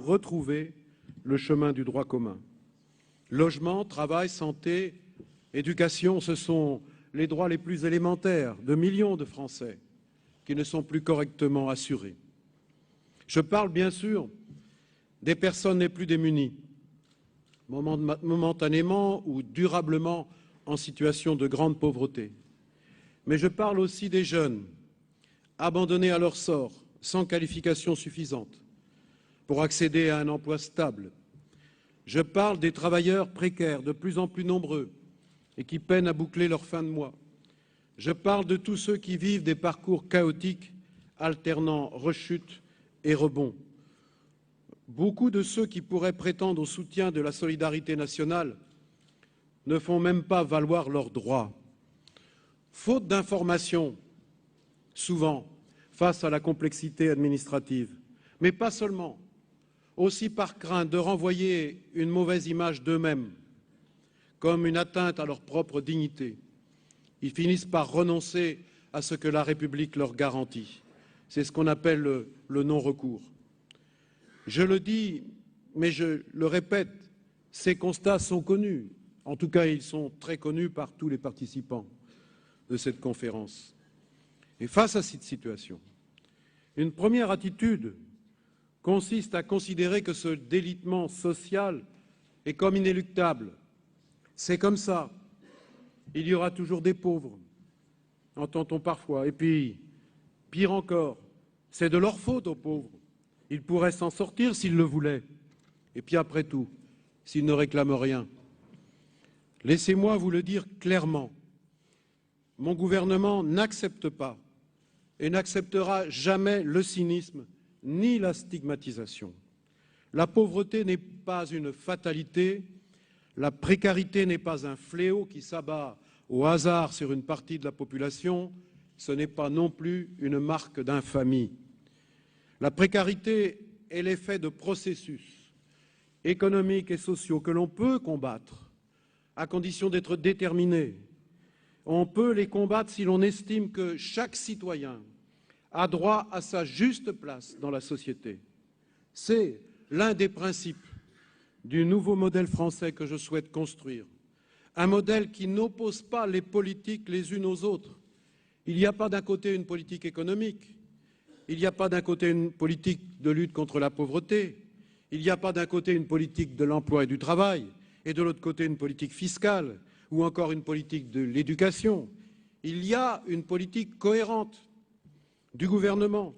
Retrouver le chemin du droit commun. Logement, travail, santé, éducation, ce sont les droits les plus élémentaires de millions de Français qui ne sont plus correctement assurés. Je parle bien sûr des personnes les plus démunies, momentanément ou durablement en situation de grande pauvreté. Mais je parle aussi des jeunes, abandonnés à leur sort, sans qualification suffisante pour accéder à un emploi stable. Je parle des travailleurs précaires, de plus en plus nombreux, et qui peinent à boucler leur fin de mois. Je parle de tous ceux qui vivent des parcours chaotiques, alternant rechutes et rebonds. Beaucoup de ceux qui pourraient prétendre au soutien de la solidarité nationale ne font même pas valoir leurs droits. Faute d'informations, souvent, face à la complexité administrative, mais pas seulement, aussi par crainte de renvoyer une mauvaise image d'eux-mêmes, comme une atteinte à leur propre dignité. Ils finissent par renoncer à ce que la République leur garantit. C'est ce qu'on appelle le non-recours. Je le dis, mais je le répète, ces constats sont connus. En tout cas, ils sont très connus par tous les participants de cette conférence. Et face à cette situation, une première attitude consiste à considérer que ce délitement social est comme inéluctable. C'est comme ça. Il y aura toujours des pauvres, entend-on parfois. Et puis, pire encore, c'est de leur faute aux pauvres. Ils pourraient s'en sortir s'ils le voulaient. Et puis après tout, s'ils ne réclament rien. Laissez-moi vous le dire clairement. Mon gouvernement n'accepte pas et n'acceptera jamais le cynisme ni la stigmatisation. La pauvreté n'est pas une fatalité, la précarité n'est pas un fléau qui s'abat au hasard sur une partie de la population, ce n'est pas non plus une marque d'infamie. La précarité est l'effet de processus économiques et sociaux que l'on peut combattre, à condition d'être déterminé. On peut les combattre si l'on estime que chaque citoyen a droit à sa juste place dans la société. C'est l'un des principes du nouveau modèle français que je souhaite construire. Un modèle qui n'oppose pas les politiques les unes aux autres. Il n'y a pas d'un côté une politique économique, il n'y a pas d'un côté une politique de lutte contre la pauvreté, il n'y a pas d'un côté une politique de l'emploi et du travail, et de l'autre côté une politique fiscale, ou encore une politique de l'éducation. Il y a une politique cohérente du gouvernement,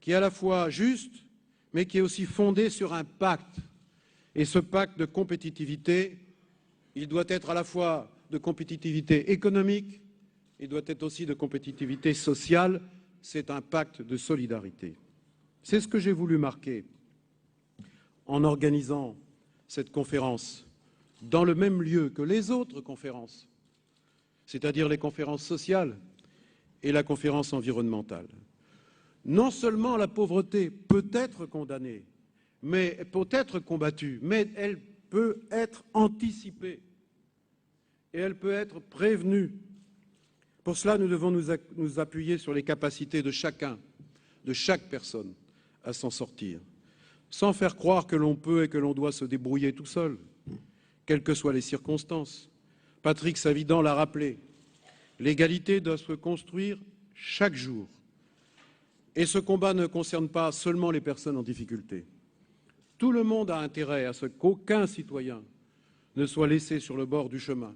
qui est à la fois juste, mais qui est aussi fondée sur un pacte. Et ce pacte de compétitivité, il doit être à la fois de compétitivité économique, il doit être aussi de compétitivité sociale. C'est un pacte de solidarité. C'est ce que j'ai voulu marquer en organisant cette conférence dans le même lieu que les autres conférences, c'est-à-dire les conférences sociales et la conférence environnementale. Non seulement la pauvreté peut être condamnée, mais peut être combattue, mais elle peut être anticipée et elle peut être prévenue. Pour cela, nous devons nous appuyer sur les capacités de chacun, de chaque personne, à s'en sortir, sans faire croire que l'on peut et que l'on doit se débrouiller tout seul, quelles que soient les circonstances. Patrick Savidan l'a rappelé, l'égalité doit se construire chaque jour. Et ce combat ne concerne pas seulement les personnes en difficulté. Tout le monde a intérêt à ce qu'aucun citoyen ne soit laissé sur le bord du chemin.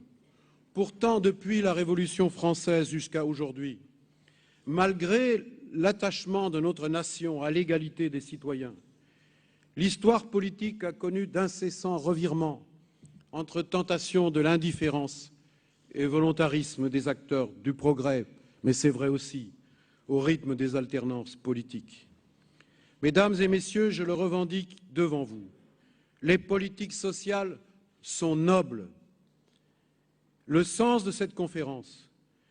Pourtant, depuis la Révolution française jusqu'à aujourd'hui, malgré l'attachement de notre nation à l'égalité des citoyens, l'histoire politique a connu d'incessants revirements entre tentation de l'indifférence et volontarisme des acteurs du progrès, mais c'est vrai aussi au rythme des alternances politiques. Mesdames et messieurs, je le revendique devant vous, les politiques sociales sont nobles. Le sens de cette conférence,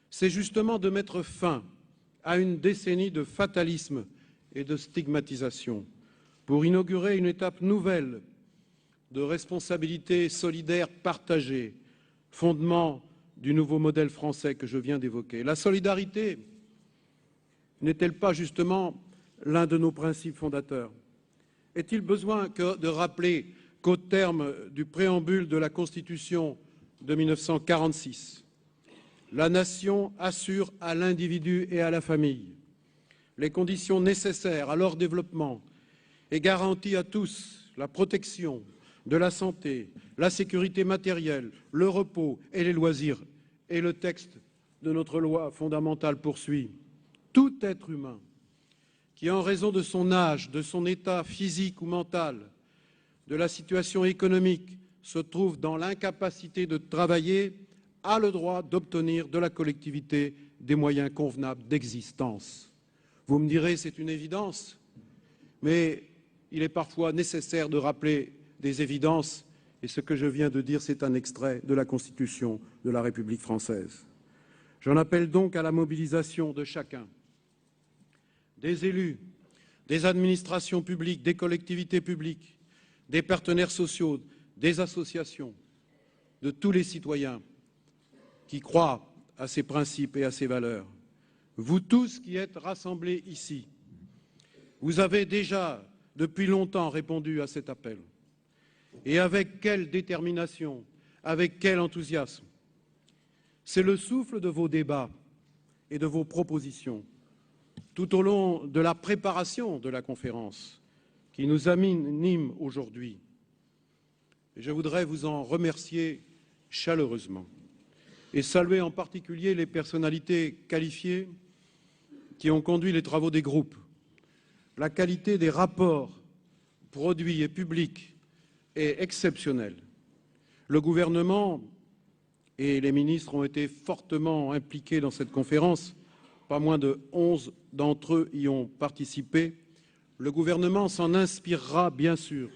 c'est justement de mettre fin à une décennie de fatalisme et de stigmatisation pour inaugurer une étape nouvelle de responsabilité solidaire partagée, fondement du nouveau modèle français que je viens d'évoquer. La solidarité n'est-elle pas justement l'un de nos principes fondateurs? Est-il besoin de rappeler qu'au terme du préambule de la Constitution de 1946, la nation assure à l'individu et à la famille les conditions nécessaires à leur développement et garantit à tous la protection de la santé, la sécurité matérielle, le repos et les loisirs. Et le texte de notre loi fondamentale poursuit: tout être humain qui, en raison de son âge, de son état physique ou mental, de la situation économique, se trouve dans l'incapacité de travailler, a le droit d'obtenir de la collectivité des moyens convenables d'existence. Vous me direz, c'est une évidence, mais il est parfois nécessaire de rappeler des évidences, et ce que je viens de dire, c'est un extrait de la Constitution de la République française. J'en appelle donc à la mobilisation de chacun, des élus, des administrations publiques, des collectivités publiques, des partenaires sociaux, des associations, de tous les citoyens qui croient à ces principes et à ces valeurs. Vous tous qui êtes rassemblés ici, vous avez déjà depuis longtemps répondu à cet appel. Et avec quelle détermination, avec quel enthousiasme. C'est le souffle de vos débats et de vos propositions tout au long de la préparation de la conférence qui nous anime aujourd'hui. Je voudrais vous en remercier chaleureusement et saluer en particulier les personnalités qualifiées qui ont conduit les travaux des groupes. La qualité des rapports produits et publics est exceptionnelle. Le gouvernement et les ministres ont été fortement impliqués dans cette conférence. Pas moins de 11 d'entre eux y ont participé. Le gouvernement s'en inspirera bien sûr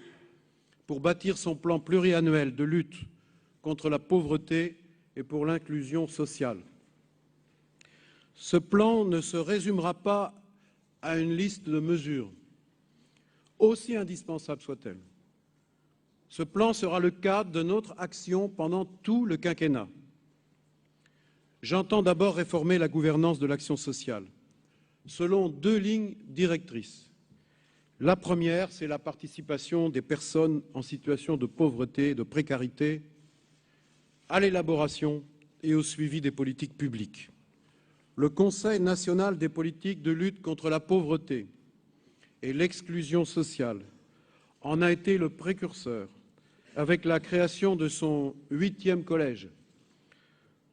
pour bâtir son plan pluriannuel de lutte contre la pauvreté et pour l'inclusion sociale. Ce plan ne se résumera pas à une liste de mesures, aussi indispensable soit-elle. Ce plan sera le cadre de notre action pendant tout le quinquennat. J'entends d'abord réformer la gouvernance de l'action sociale, selon deux lignes directrices. La première, c'est la participation des personnes en situation de pauvreté et de précarité à l'élaboration et au suivi des politiques publiques. Le Conseil national des politiques de lutte contre la pauvreté et l'exclusion sociale en a été le précurseur avec la création de son 8e collège.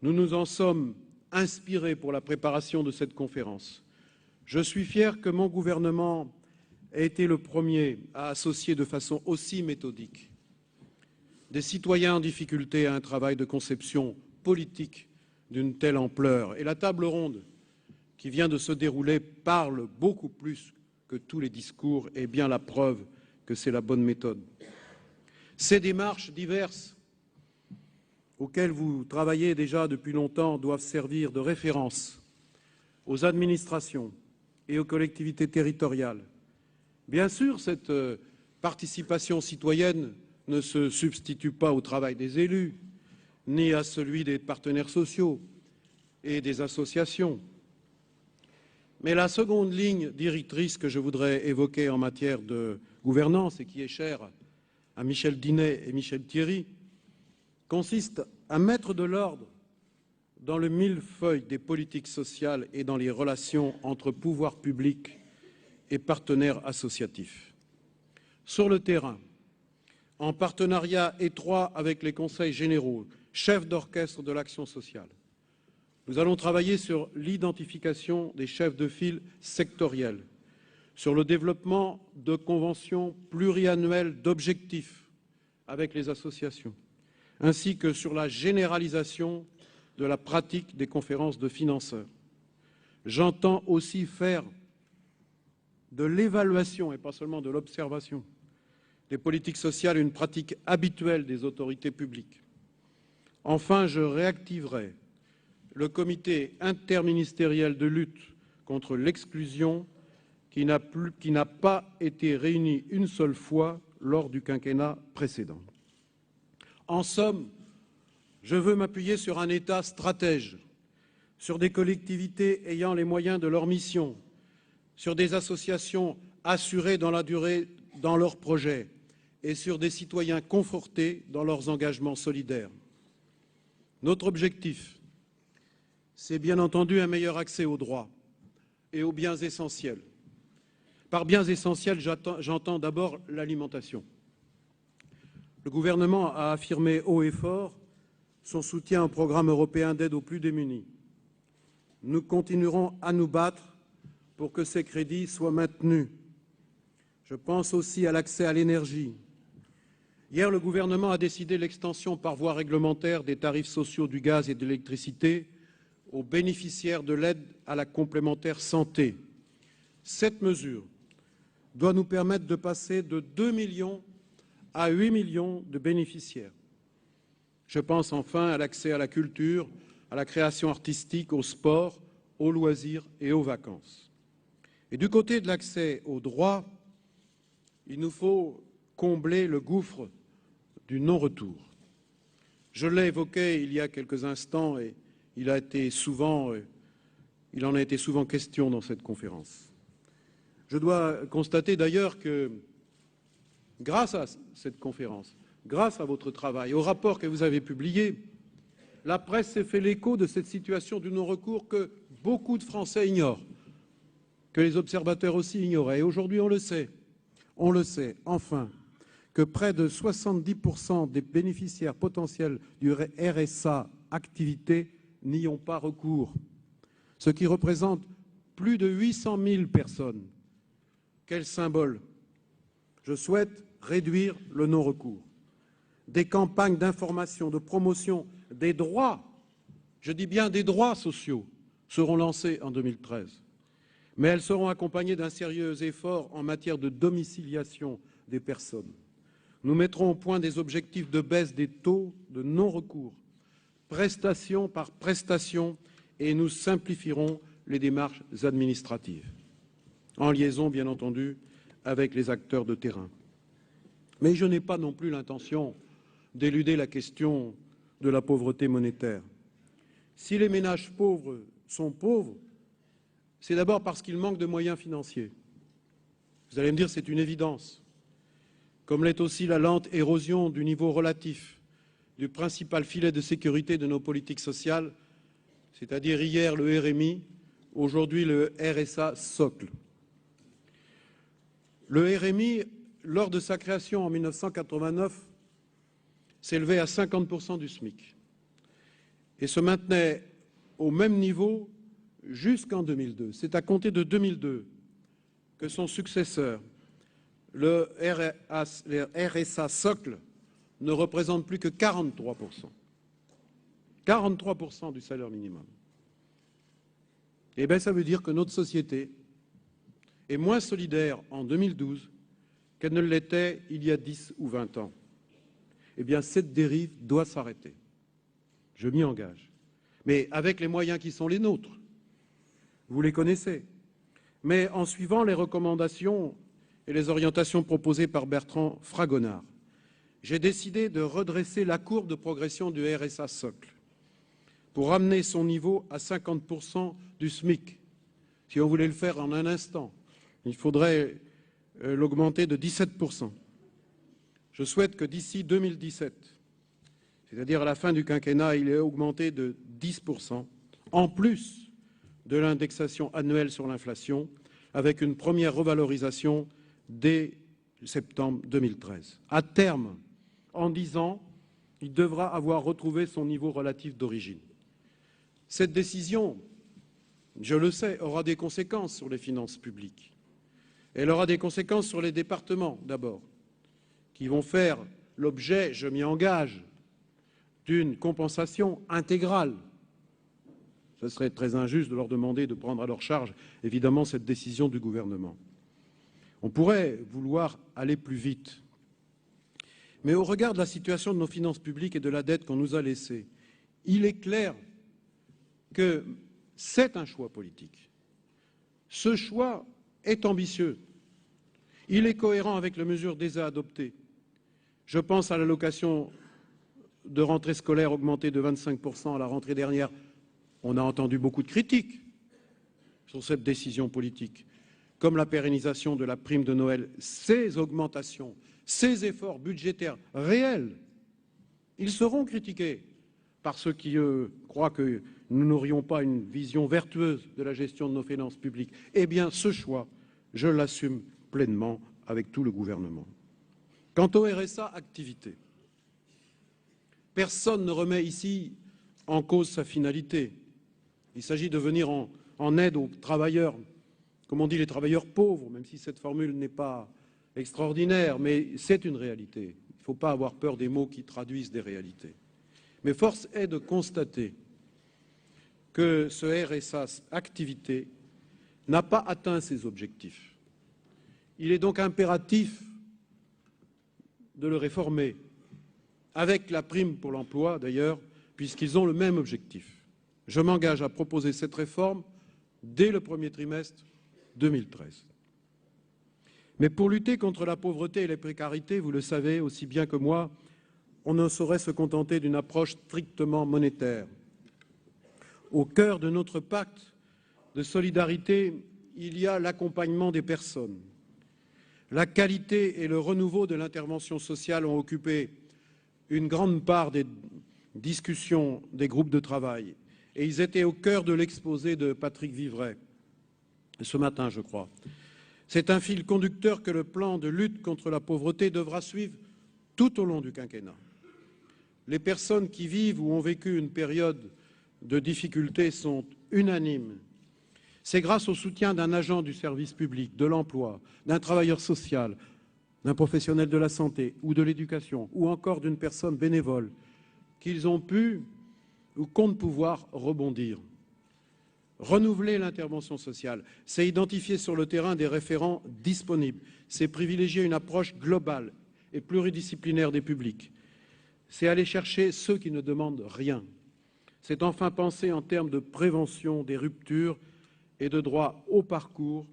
Nous nous en sommes inspirés pour la préparation de cette conférence. Je suis fier que mon gouvernement ait été le premier à associer de façon aussi méthodique des citoyens en difficulté à un travail de conception politique d'une telle ampleur. Et la table ronde qui vient de se dérouler parle beaucoup plus que tous les discours et bien la preuve que c'est la bonne méthode. Ces démarches diverses auxquelles vous travaillez déjà depuis longtemps doivent servir de référence aux administrations et aux collectivités territoriales. Bien sûr, cette participation citoyenne ne se substitue pas au travail des élus, ni à celui des partenaires sociaux et des associations. Mais la seconde ligne directrice que je voudrais évoquer en matière de gouvernance et qui est chère à Michel Dinet et Michel Thierry consiste à mettre de l'ordre dans le millefeuille des politiques sociales et dans les relations entre pouvoirs publics et partenaires associatifs. Sur le terrain, en partenariat étroit avec les conseils généraux, chefs d'orchestre de l'action sociale, nous allons travailler sur l'identification des chefs de file sectoriels, sur le développement de conventions pluriannuelles d'objectifs avec les associations, ainsi que sur la généralisation de la pratique des conférences de financeurs. J'entends aussi faire de l'évaluation, et pas seulement de l'observation, des politiques sociales une pratique habituelle des autorités publiques. Enfin, je réactiverai le comité interministériel de lutte contre l'exclusion qui n'a pas été réuni une seule fois lors du quinquennat précédent. En somme, je veux m'appuyer sur un État stratège, sur des collectivités ayant les moyens de leur mission, sur des associations assurées dans la durée dans leurs projets et sur des citoyens confortés dans leurs engagements solidaires. Notre objectif, c'est bien entendu un meilleur accès aux droits et aux biens essentiels. Par biens essentiels, j'entends d'abord l'alimentation. Le gouvernement a affirmé haut et fort son soutien au programme européen d'aide aux plus démunis. Nous continuerons à nous battre pour que ces crédits soient maintenus. Je pense aussi à l'accès à l'énergie. Hier, le gouvernement a décidé l'extension par voie réglementaire des tarifs sociaux du gaz et de l'électricité aux bénéficiaires de l'aide à la complémentaire santé. Cette mesure doit nous permettre de passer de 2 millions à 8 millions de bénéficiaires. Je pense enfin à l'accès à la culture, à la création artistique, au sport, aux loisirs et aux vacances. Et du côté de l'accès aux droits, il nous faut combler le gouffre du non-retour. Je l'ai évoqué il y a quelques instants et il en a été souvent question dans cette conférence. Je dois constater d'ailleurs que, grâce à cette conférence, grâce à votre travail, au rapport que vous avez publié, la presse s'est fait l'écho de cette situation du non-recours que beaucoup de Français ignorent, que les observateurs aussi ignoraient. Et aujourd'hui, on le sait, enfin, que près de 70% des bénéficiaires potentiels du RSA activité n'y ont pas recours, ce qui représente plus de 800 000 personnes. Quel symbole! Je souhaite réduire le non-recours. Des campagnes d'information, de promotion des droits, je dis bien des droits sociaux, seront lancées en 2013. Mais elles seront accompagnées d'un sérieux effort en matière de domiciliation des personnes. Nous mettrons au point des objectifs de baisse des taux de non-recours, prestation par prestation, et nous simplifierons les démarches administratives, en liaison, bien entendu, avec les acteurs de terrain. Mais je n'ai pas non plus l'intention d'éluder la question de la pauvreté monétaire. Si les ménages pauvres sont pauvres, c'est d'abord parce qu'ils manquent de moyens financiers. Vous allez me dire, c'est une évidence. Comme l'est aussi la lente érosion du niveau relatif du principal filet de sécurité de nos politiques sociales, c'est-à-dire hier le RMI, aujourd'hui le RSA socle. Le RMI, lors de sa création en 1989, s'élevait à 50% du SMIC et se maintenait au même niveau jusqu'en 2002. C'est à compter de 2002 que son successeur, le RSA socle, ne représente plus que 43%. 43% du salaire minimum. Eh bien, ça veut dire que notre société est moins solidaire en 2012 qu'elle ne l'était il y a 10 ou 20 ans. Eh bien, cette dérive doit s'arrêter. Je m'y engage. Mais avec les moyens qui sont les nôtres. Vous les connaissez. Mais en suivant les recommandations et les orientations proposées par Bertrand Fragonard, j'ai décidé de redresser la courbe de progression du RSA socle pour ramener son niveau à 50% du SMIC. Si on voulait le faire en un instant, il faudrait l'augmenter de 17%. Je souhaite que d'ici 2017, c'est-à-dire à la fin du quinquennat, il ait augmenté de 10%, en plus de l'indexation annuelle sur l'inflation, avec une première revalorisation dès septembre 2013. À terme, en 10 ans, il devra avoir retrouvé son niveau relatif d'origine. Cette décision, je le sais, aura des conséquences sur les finances publiques. Elle aura des conséquences sur les départements, d'abord, qui vont faire l'objet, je m'y engage, d'une compensation intégrale. Ce serait très injuste de leur demander de prendre à leur charge, évidemment, cette décision du gouvernement. On pourrait vouloir aller plus vite. Mais au regard de la situation de nos finances publiques et de la dette qu'on nous a laissée, il est clair que c'est un choix politique. Ce choix est ambitieux. Il est cohérent avec les mesures déjà adoptées. Je pense à l'allocation de rentrée scolaire augmenté de 25% à la rentrée dernière. On a entendu beaucoup de critiques sur cette décision politique, comme la pérennisation de la prime de Noël. Ces augmentations, ces efforts budgétaires réels, ils seront critiqués par ceux qui croient que nous n'aurions pas une vision vertueuse de la gestion de nos finances publiques. Eh bien, ce choix, je l'assume pleinement avec tout le gouvernement. Quant au RSA activité, personne ne remet ici en cause sa finalité. Il s'agit de venir en aide aux travailleurs, comme on dit les travailleurs pauvres, même si cette formule n'est pas extraordinaire, mais c'est une réalité. Il ne faut pas avoir peur des mots qui traduisent des réalités. Mais force est de constater que ce RSA activité n'a pas atteint ses objectifs. Il est donc impératif de le réformer, avec la prime pour l'emploi d'ailleurs, puisqu'ils ont le même objectif. Je m'engage à proposer cette réforme dès le premier trimestre 2013. Mais pour lutter contre la pauvreté et les précarités, vous le savez aussi bien que moi, on ne saurait se contenter d'une approche strictement monétaire. Au cœur de notre pacte de solidarité, il y a l'accompagnement des personnes. La qualité et le renouveau de l'intervention sociale ont occupé une grande part des discussions des groupes de travail et ils étaient au cœur de l'exposé de Patrick Vivray, ce matin, je crois. C'est un fil conducteur que le plan de lutte contre la pauvreté devra suivre tout au long du quinquennat. Les personnes qui vivent ou ont vécu une période de difficultés sont unanimes. C'est grâce au soutien d'un agent du service public, de l'emploi, d'un travailleur social, d'un professionnel de la santé ou de l'éducation, ou encore d'une personne bénévole, qu'ils ont pu ou comptent pouvoir rebondir. Renouveler l'intervention sociale, c'est identifier sur le terrain des référents disponibles, c'est privilégier une approche globale et pluridisciplinaire des publics, c'est aller chercher ceux qui ne demandent rien, c'est enfin penser en termes de prévention des ruptures et de droit au parcours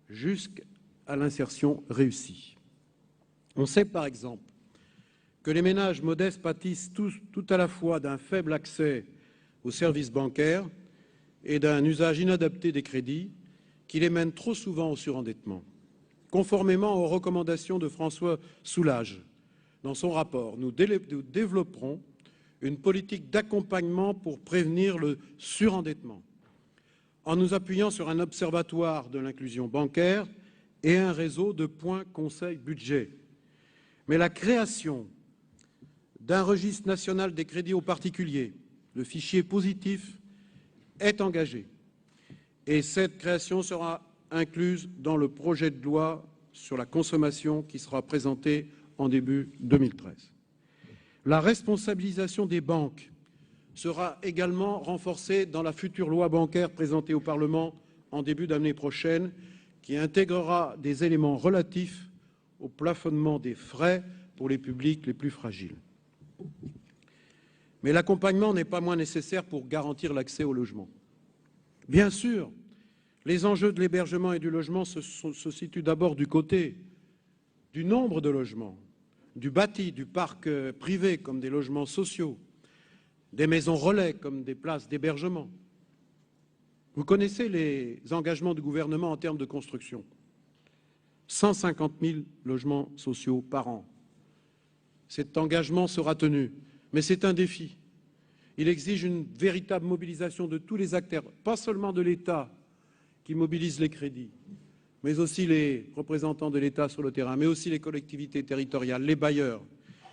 jusqu'à l'insertion réussie. On sait par exemple que les ménages modestes pâtissent tout à la fois d'un faible accès aux services bancaires et d'un usage inadapté des crédits qui les mène trop souvent au surendettement. Conformément aux recommandations de François Soulages, dans son rapport, nous développerons une politique d'accompagnement pour prévenir le surendettement, en nous appuyant sur un observatoire de l'inclusion bancaire et un réseau de points conseil budget. Mais la création d'un registre national des crédits aux particuliers, le fichier positif, est engagée. Et cette création sera incluse dans le projet de loi sur la consommation qui sera présenté en début 2013. La responsabilisation des banques sera également renforcée dans la future loi bancaire présentée au Parlement en début d'année prochaine, qui intégrera des éléments relatifs au plafonnement des frais pour les publics les plus fragiles. Mais l'accompagnement n'est pas moins nécessaire pour garantir l'accès au logement. Bien sûr, les enjeux de l'hébergement et du logement se situent d'abord du côté du nombre de logements, du bâti, du parc privé comme des logements sociaux, des maisons relais comme des places d'hébergement. Vous connaissez les engagements du gouvernement en termes de construction. 150 000 logements sociaux par an. Cet engagement sera tenu, mais c'est un défi. Il exige une véritable mobilisation de tous les acteurs, pas seulement de l'État qui mobilise les crédits, mais aussi les représentants de l'État sur le terrain, mais aussi les collectivités territoriales, les bailleurs.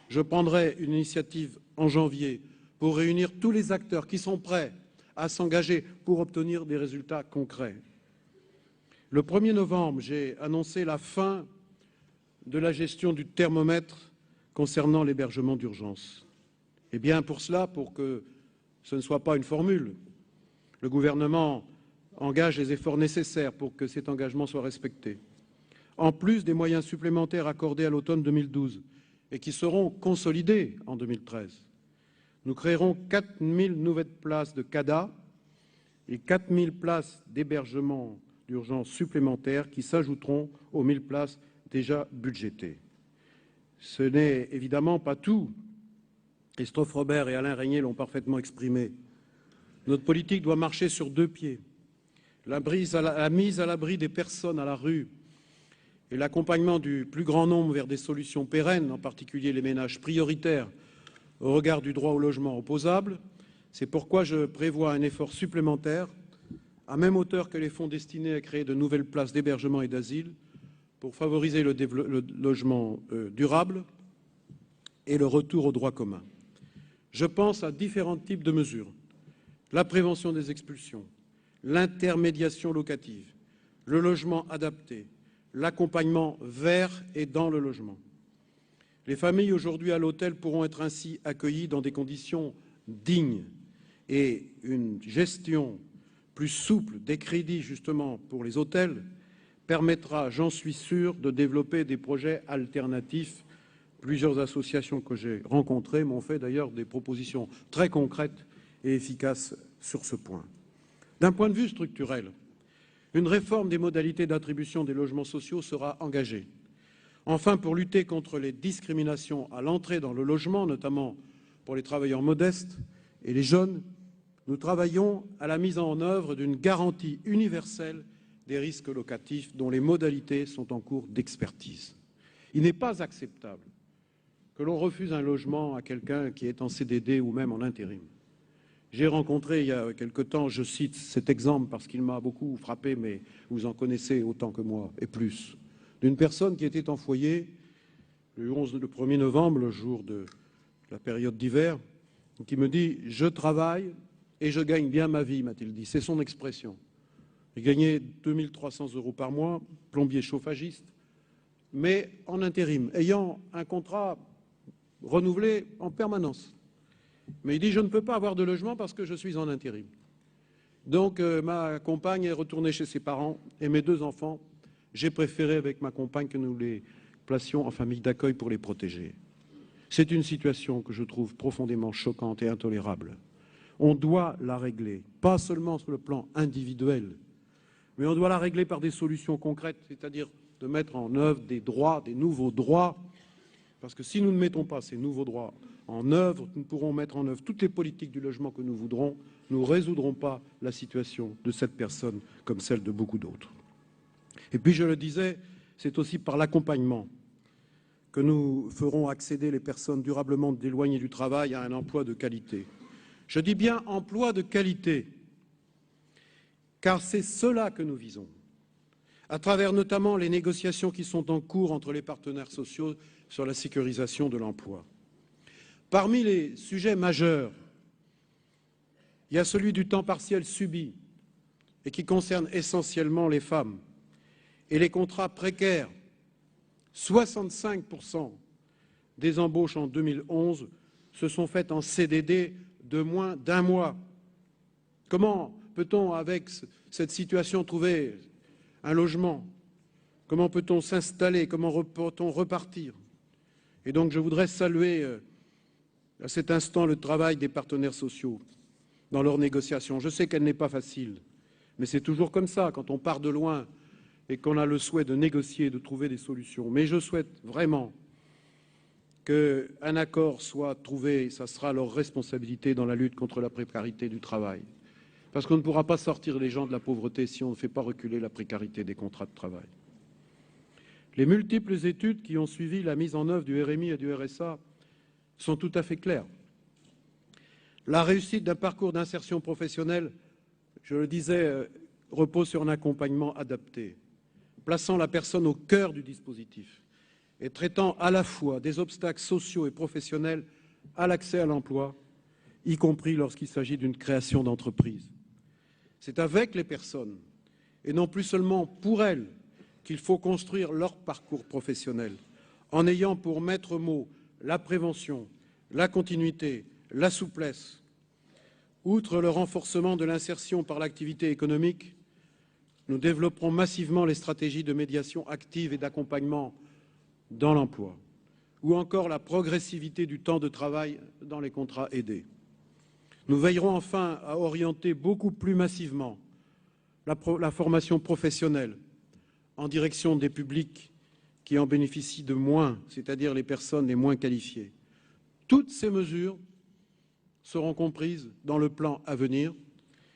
Je prendrai une initiative en janvier pour réunir tous les acteurs qui sont prêts à s'engager pour obtenir des résultats concrets. Le 1er novembre, j'ai annoncé la fin de la gestion du thermomètre concernant l'hébergement d'urgence. Eh bien, pour cela, pour que ce ne soit pas une formule, le gouvernement engage les efforts nécessaires pour que cet engagement soit respecté. En plus des moyens supplémentaires accordés à l'automne 2012 et qui seront consolidés en 2013, nous créerons 4 000 nouvelles places de CADA et 4 000 places d'hébergement d'urgence supplémentaires qui s'ajouteront aux 1 000 places déjà budgétées. Ce n'est évidemment pas tout. Christophe Robert et Alain Régnier l'ont parfaitement exprimé. Notre politique doit marcher sur deux pieds. La mise à l'abri des personnes à la rue et l'accompagnement du plus grand nombre vers des solutions pérennes, en particulier les ménages prioritaires au regard du droit au logement opposable. C'est pourquoi je prévois un effort supplémentaire, à même hauteur que les fonds destinés à créer de nouvelles places d'hébergement et d'asile, pour favoriser le logement durable et le retour au droit commun. Je pense à différents types de mesures: la prévention des expulsions, l'intermédiation locative, le logement adapté, l'accompagnement vers et dans le logement. Les familles aujourd'hui à l'hôtel pourront être ainsi accueillies dans des conditions dignes, et une gestion plus souple des crédits justement pour les hôtels permettra, j'en suis sûr, de développer des projets alternatifs. Plusieurs associations que j'ai rencontrées m'ont fait d'ailleurs des propositions très concrètes et efficaces sur ce point. D'un point de vue structurel, une réforme des modalités d'attribution des logements sociaux sera engagée. Enfin, pour lutter contre les discriminations à l'entrée dans le logement, notamment pour les travailleurs modestes et les jeunes, nous travaillons à la mise en œuvre d'une garantie universelle des risques locatifs dont les modalités sont en cours d'expertise. Il n'est pas acceptable que l'on refuse un logement à quelqu'un qui est en CDD ou même en intérim. J'ai rencontré il y a quelque temps, je cite cet exemple parce qu'il m'a beaucoup frappé, mais vous en connaissez autant que moi et plus, d'une personne qui était en foyer le 1er novembre, le jour de la période d'hiver, qui me dit « Je travaille et je gagne bien ma vie », m'a-t-il dit. C'est son expression. Il gagnait 2 300 € par mois, plombier chauffagiste, mais en intérim, ayant un contrat renouvelé en permanence. Mais il dit « Je ne peux pas avoir de logement parce que je suis en intérim ». Donc ma compagne est retournée chez ses parents et mes 2 enfants, j'ai préféré avec ma compagne que nous les placions en famille d'accueil pour les protéger. C'est une situation que je trouve profondément choquante et intolérable. On doit la régler, pas seulement sur le plan individuel, mais on doit la régler par des solutions concrètes, c'est-à-dire de mettre en œuvre des droits, des nouveaux droits, parce que si nous ne mettons pas ces nouveaux droits en œuvre, nous pourrons mettre en œuvre toutes les politiques du logement que nous voudrons, nous ne résoudrons pas la situation de cette personne comme celle de beaucoup d'autres. Et puis, je le disais, c'est aussi par l'accompagnement que nous ferons accéder les personnes durablement éloignées du travail à un emploi de qualité. Je dis bien emploi de qualité, car c'est cela que nous visons, à travers notamment les négociations qui sont en cours entre les partenaires sociaux sur la sécurisation de l'emploi. Parmi les sujets majeurs, il y a celui du temps partiel subi et qui concerne essentiellement les femmes et les contrats précaires. 65% des embauches en 2011 se sont faites en CDD de moins d'1 mois. Comment peut-on, avec cette situation, trouver un logement? Comment peut-on s'installer? Comment peut-on repartir? Et donc je voudrais saluer à cet instant le travail des partenaires sociaux dans leurs négociations. Je sais qu'elle n'est pas facile, mais c'est toujours comme ça quand on part de loin et qu'on a le souhait de négocier, de trouver des solutions. Mais je souhaite vraiment qu'un accord soit trouvé, ça sera leur responsabilité dans la lutte contre la précarité du travail. Parce qu'on ne pourra pas sortir les gens de la pauvreté si on ne fait pas reculer la précarité des contrats de travail. Les multiples études qui ont suivi la mise en œuvre du RMI et du RSA sont tout à fait claires. La réussite d'un parcours d'insertion professionnelle, je le disais, repose sur un accompagnement adapté, plaçant la personne au cœur du dispositif et traitant à la fois des obstacles sociaux et professionnels à l'accès à l'emploi, y compris lorsqu'il s'agit d'une création d'entreprise. C'est avec les personnes, et non plus seulement pour elles, qu'il faut construire leur parcours professionnel, en ayant pour maître mot la prévention, la continuité, la souplesse. Outre le renforcement de l'insertion par l'activité économique, nous développerons massivement les stratégies de médiation active et d'accompagnement dans l'emploi, ou encore la progressivité du temps de travail dans les contrats aidés. Nous veillerons enfin à orienter beaucoup plus massivement la formation professionnelle en direction des publics qui en bénéficient de moins, c'est-à-dire les personnes les moins qualifiées. Toutes ces mesures seront comprises dans le plan à venir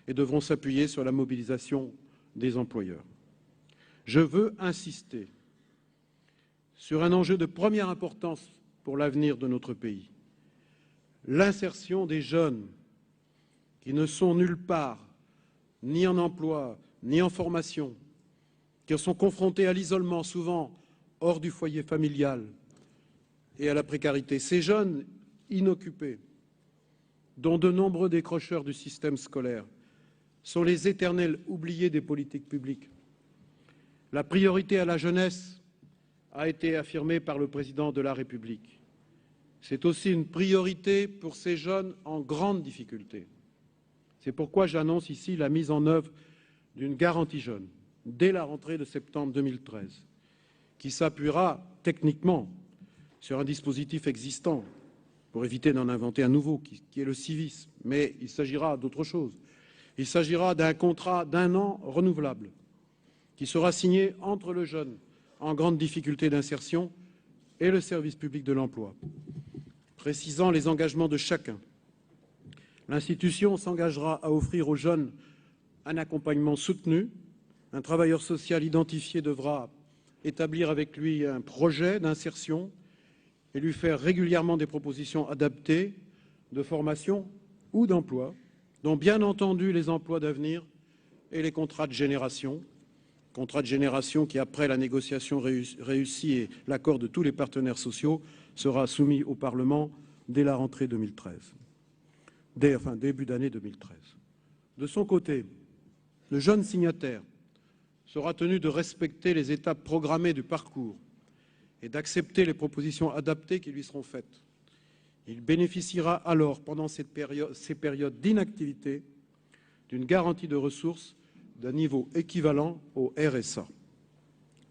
et devront s'appuyer sur la mobilisation des employeurs. Je veux insister sur un enjeu de première importance pour l'avenir de notre pays. L'insertion des jeunes qui ne sont nulle part, ni en emploi, ni en formation, qui sont confrontés à l'isolement, souvent hors du foyer familial, et à la précarité. Ces jeunes inoccupés, dont de nombreux décrocheurs du système scolaire, sont les éternels oubliés des politiques publiques. La priorité à la jeunesse a été affirmée par le président de la République. C'est aussi une priorité pour ces jeunes en grande difficulté. C'est pourquoi j'annonce ici la mise en œuvre d'une garantie jeune dès la rentrée de septembre 2013, qui s'appuiera techniquement sur un dispositif existant pour éviter d'en inventer un nouveau, qui est le civisme. Mais il s'agira d'autre chose. Il s'agira d'un contrat d'1 an renouvelable qui sera signé entre le jeune en grande difficulté d'insertion et le service public de l'emploi, précisant les engagements de chacun. L'institution s'engagera à offrir aux jeunes un accompagnement soutenu. Un travailleur social identifié devra établir avec lui un projet d'insertion et lui faire régulièrement des propositions adaptées de formation ou d'emploi, dont bien entendu les emplois d'avenir et les contrats de génération qui, après la négociation réussie et l'accord de tous les partenaires sociaux, sera soumis au Parlement dès la rentrée 2013, début d'année 2013. De son côté, le jeune signataire sera tenu de respecter les étapes programmées du parcours et d'accepter les propositions adaptées qui lui seront faites. Il bénéficiera alors, pendant ces périodes d'inactivité, d'une garantie de ressources d'un niveau équivalent au RSA,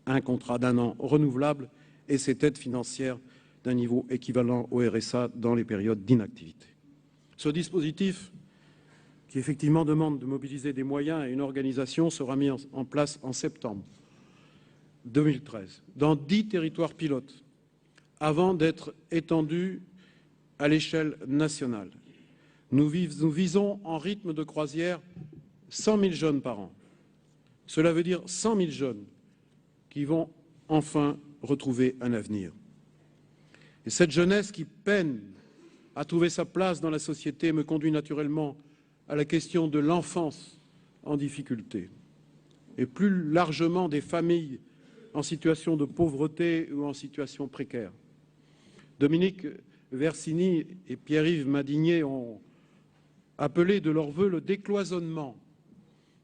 un contrat d'1 an renouvelable et cette aide financière d'un niveau équivalent au RSA dans les périodes d'inactivité. Ce dispositif, qui effectivement demande de mobiliser des moyens et une organisation, sera mis en place en septembre 2013 dans 10 territoires pilotes, avant d'être étendu à l'échelle nationale. Nous visons en rythme de croisière 100 000 jeunes par an. Cela veut dire 100 000 jeunes qui vont enfin retrouver un avenir. Et cette jeunesse qui peine à trouver sa place dans la société me conduit naturellement à la question de l'enfance en difficulté et plus largement des familles en situation de pauvreté ou en situation précaire. Dominique Versini et Pierre-Yves Madinier ont appelé de leur vœu le décloisonnement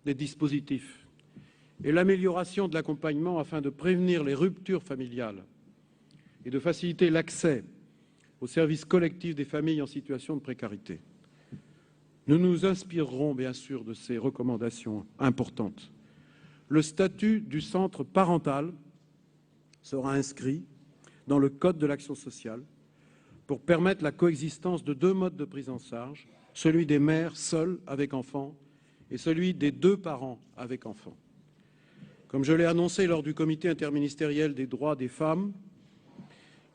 des dispositifs et l'amélioration de l'accompagnement afin de prévenir les ruptures familiales et de faciliter l'accès aux services collectifs des familles en situation de précarité. Nous nous inspirerons bien sûr de ces recommandations importantes. Le statut du centre parental sera inscrit dans le Code de l'action sociale pour permettre la coexistence de 2 modes de prise en charge, celui des mères seules avec enfants et celui des 2 parents avec enfants. Comme je l'ai annoncé lors du comité interministériel des droits des femmes,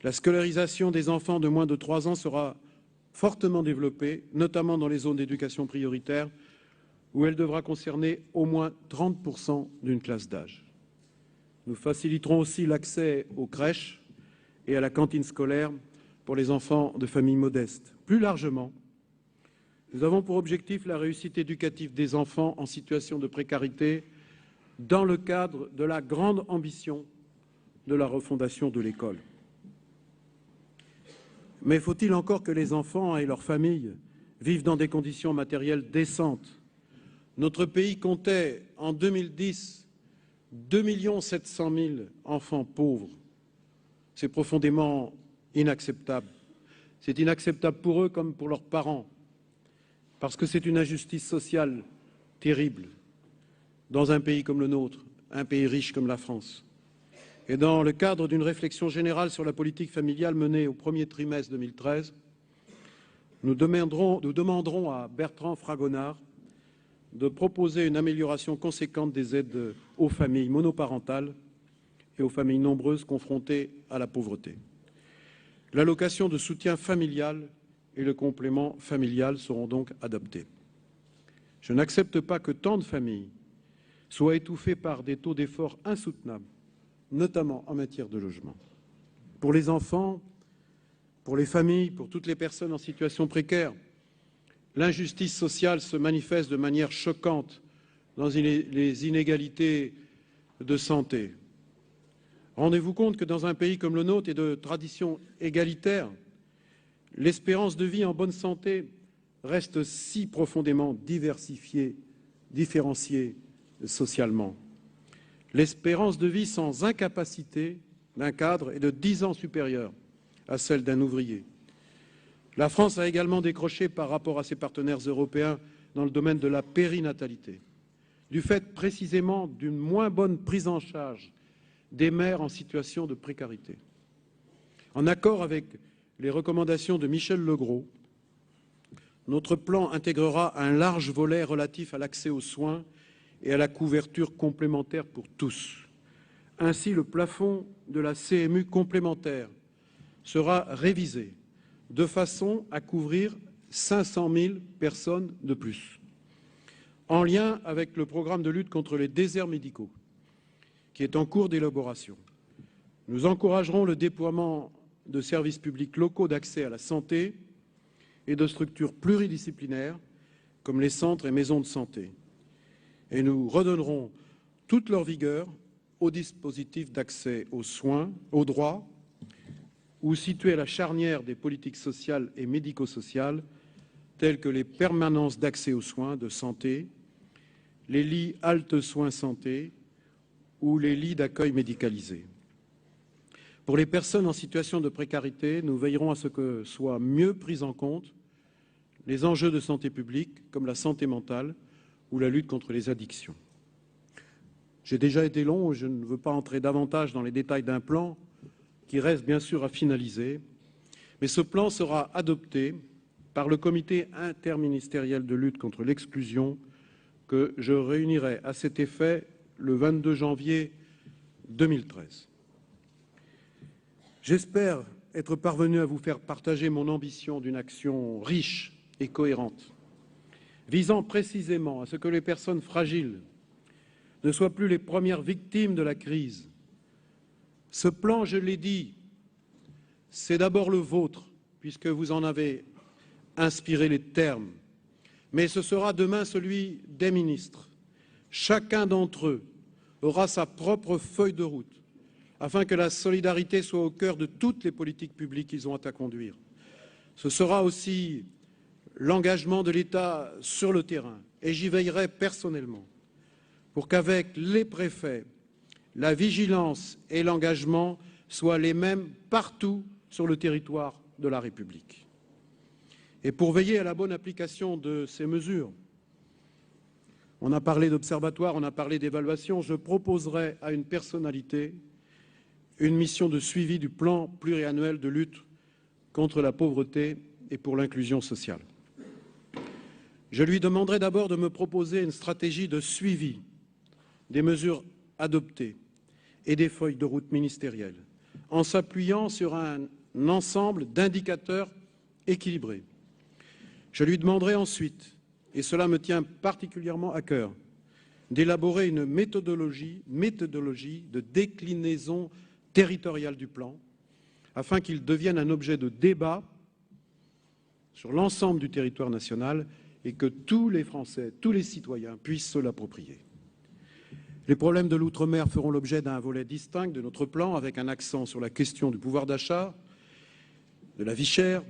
la scolarisation des enfants de moins de 3 ans sera fortement développée, notamment dans les zones d'éducation prioritaire, où elle devra concerner au moins 30% d'une classe d'âge. Nous faciliterons aussi l'accès aux crèches et à la cantine scolaire pour les enfants de familles modestes. Plus largement, nous avons pour objectif la réussite éducative des enfants en situation de précarité dans le cadre de la grande ambition de la refondation de l'école. Mais faut-il encore que les enfants et leurs familles vivent dans des conditions matérielles décentes? Notre pays comptait en 2010 2 700 000 enfants pauvres. C'est profondément inacceptable. C'est inacceptable pour eux comme pour leurs parents, parce que c'est une injustice sociale terrible dans un pays comme le nôtre, un pays riche comme la France. Et dans le cadre d'une réflexion générale sur la politique familiale menée au premier trimestre 2013, nous demanderons à Bertrand Fragonard de proposer une amélioration conséquente des aides aux familles monoparentales et aux familles nombreuses confrontées à la pauvreté. L'allocation de soutien familial et le complément familial seront donc adoptés. Je n'accepte pas que tant de familles soient étouffées par des taux d'effort insoutenables, notamment en matière de logement. Pour les enfants, pour les familles, pour toutes les personnes en situation précaire, l'injustice sociale se manifeste de manière choquante dans les inégalités de santé. Rendez-vous compte que dans un pays comme le nôtre et de tradition égalitaire, l'espérance de vie en bonne santé reste si profondément différenciée socialement. L'espérance de vie sans incapacité d'un cadre est de 10 ans supérieure à celle d'un ouvrier. La France a également décroché par rapport à ses partenaires européens dans le domaine de la périnatalité, du fait précisément d'une moins bonne prise en charge des mères en situation de précarité. En accord avec les recommandations de Michel Legros, notre plan intégrera un large volet relatif à l'accès aux soins et à la couverture complémentaire pour tous. Ainsi, le plafond de la CMU complémentaire sera révisé de façon à couvrir 500 000 personnes de plus. En lien avec le programme de lutte contre les déserts médicaux, qui est en cours d'élaboration, nous encouragerons le déploiement de services publics locaux d'accès à la santé et de structures pluridisciplinaires comme les centres et maisons de santé. Et nous redonnerons toute leur vigueur aux dispositifs d'accès aux soins, aux droits, ou situés à la charnière des politiques sociales et médico-sociales, tels que les permanences d'accès aux soins de santé, les lits halte soins santé ou les lits d'accueil médicalisés. Pour les personnes en situation de précarité, nous veillerons à ce que soient mieux pris en compte les enjeux de santé publique, comme la santé mentale ou la lutte contre les addictions. J'ai déjà été long, je ne veux pas entrer davantage dans les détails d'un plan qui reste bien sûr à finaliser, mais ce plan sera adopté par le comité interministériel de lutte contre l'exclusion que je réunirai à cet effet le 22 janvier 2013. J'espère être parvenu à vous faire partager mon ambition d'une action riche et cohérente, visant précisément à ce que les personnes fragiles ne soient plus les premières victimes de la crise. Ce plan, je l'ai dit, c'est d'abord le vôtre, puisque vous en avez inspiré les termes, mais ce sera demain celui des ministres. Chacun d'entre eux aura sa propre feuille de route, afin que la solidarité soit au cœur de toutes les politiques publiques qu'ils ont à conduire. Ce sera aussi l'engagement de l'État sur le terrain, et j'y veillerai personnellement, pour qu'avec les préfets, la vigilance et l'engagement soient les mêmes partout sur le territoire de la République. Et pour veiller à la bonne application de ces mesures, on a parlé d'observatoire, on a parlé d'évaluation, je proposerai à une personnalité une mission de suivi du plan pluriannuel de lutte contre la pauvreté et pour l'inclusion sociale. Je lui demanderai d'abord de me proposer une stratégie de suivi des mesures adoptées et des feuilles de route ministérielles, en s'appuyant sur un ensemble d'indicateurs équilibrés. Je lui demanderai ensuite, et cela me tient particulièrement à cœur, d'élaborer une méthodologie de déclinaison territoriale du plan, afin qu'il devienne un objet de débat sur l'ensemble du territoire national et que tous les Français, tous les citoyens puissent se l'approprier. Les problèmes de l'outre-mer feront l'objet d'un volet distinct de notre plan, avec un accent sur la question du pouvoir d'achat, de la vie chère,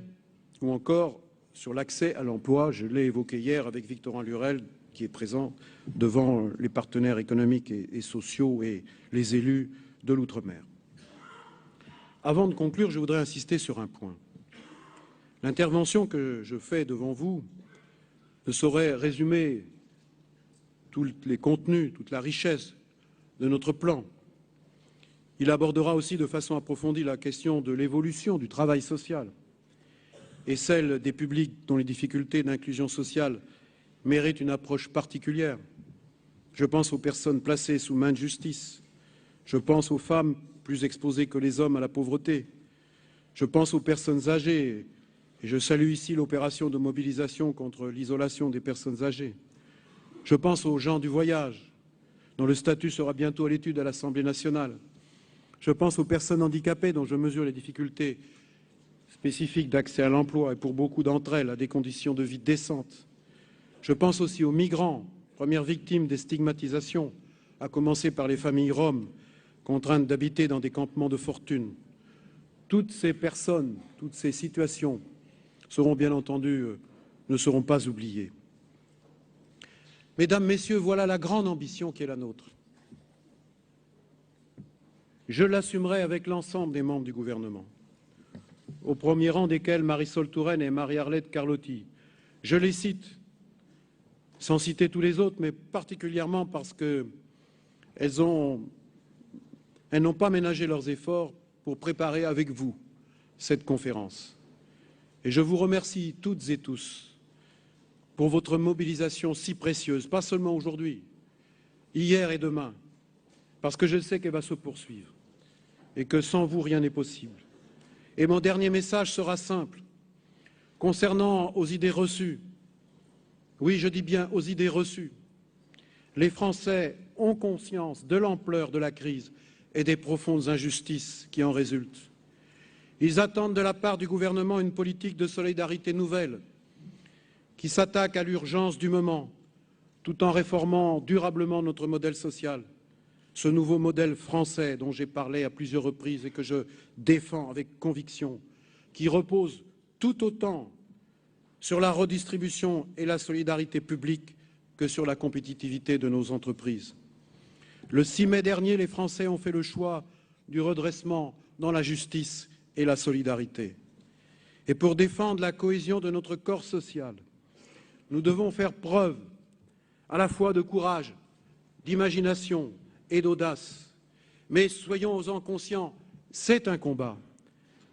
ou encore sur l'accès à l'emploi. Je l'ai évoqué hier avec Victorin Lurel, qui est présent devant les partenaires économiques et sociaux et les élus de l'outre-mer. Avant de conclure, je voudrais insister sur un point. L'intervention que je fais devant vous ne saurait résumer tous les contenus, toute la richesse de notre plan. Il abordera aussi de façon approfondie la question de l'évolution du travail social et celle des publics dont les difficultés d'inclusion sociale méritent une approche particulière. Je pense aux personnes placées sous main de justice. Je pense aux femmes plus exposées que les hommes à la pauvreté. Je pense aux personnes âgées Et je salue ici l'opération de mobilisation contre l'isolation des personnes âgées. Je pense aux gens du voyage, dont le statut sera bientôt à l'étude à l'Assemblée nationale. Je pense aux personnes handicapées, dont je mesure les difficultés spécifiques d'accès à l'emploi et pour beaucoup d'entre elles à des conditions de vie décentes. Je pense aussi aux migrants, premières victimes des stigmatisations, à commencer par les familles roms, contraintes d'habiter dans des campements de fortune. Toutes ces personnes, toutes ces situations seront bien entendu, ne seront pas oubliées. Mesdames, Messieurs, voilà la grande ambition qui est la nôtre. Je l'assumerai avec l'ensemble des membres du gouvernement, au premier rang desquels Marisol Touraine et Marie-Arlette Carlotti. Je les cite, sans citer tous les autres, mais particulièrement parce qu'elles n'ont pas ménagé leurs efforts pour préparer avec vous cette conférence. Et je vous remercie toutes et tous pour votre mobilisation si précieuse, pas seulement aujourd'hui, hier et demain, parce que je sais qu'elle va se poursuivre et que sans vous, rien n'est possible. Et mon dernier message sera simple, concernant aux idées reçues. Oui, je dis bien aux idées reçues. Les Français ont conscience de l'ampleur de la crise et des profondes injustices qui en résultent. Ils attendent de la part du gouvernement une politique de solidarité nouvelle qui s'attaque à l'urgence du moment, tout en réformant durablement notre modèle social. Ce nouveau modèle français dont j'ai parlé à plusieurs reprises et que je défends avec conviction, qui repose tout autant sur la redistribution et la solidarité publique que sur la compétitivité de nos entreprises. Le 6 mai dernier, les Français ont fait le choix du redressement dans la justice et la solidarité. Et pour défendre la cohésion de notre corps social, nous devons faire preuve à la fois de courage, d'imagination et d'audace. Mais soyons-en conscients, c'est un combat.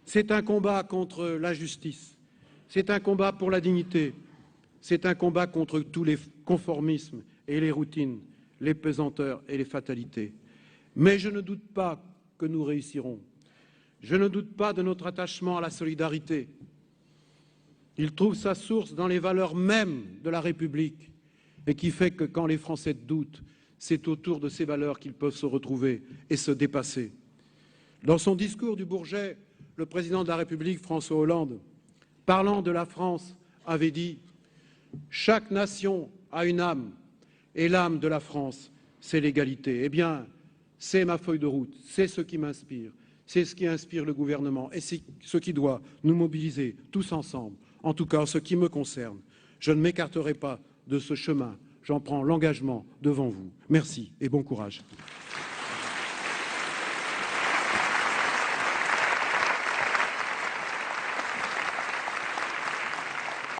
C'est un combat contre l'injustice. C'est un combat pour la dignité. C'est un combat contre tous les conformismes et les routines, les pesanteurs et les fatalités. Mais je ne doute pas que nous réussirons. Je ne doute pas de notre attachement à la solidarité. Il trouve sa source dans les valeurs mêmes de la République et qui fait que quand les Français doutent, c'est autour de ces valeurs qu'ils peuvent se retrouver et se dépasser. Dans son discours du Bourget, le président de la République, François Hollande, parlant de la France, avait dit « Chaque nation a une âme et l'âme de la France, c'est l'égalité ». Eh bien, c'est ma feuille de route, c'est ce qui m'inspire, c'est ce qui inspire le gouvernement et c'est ce qui doit nous mobiliser tous ensemble. En tout cas, en ce qui me concerne, je ne m'écarterai pas de ce chemin. J'en prends l'engagement devant vous. Merci et bon courage.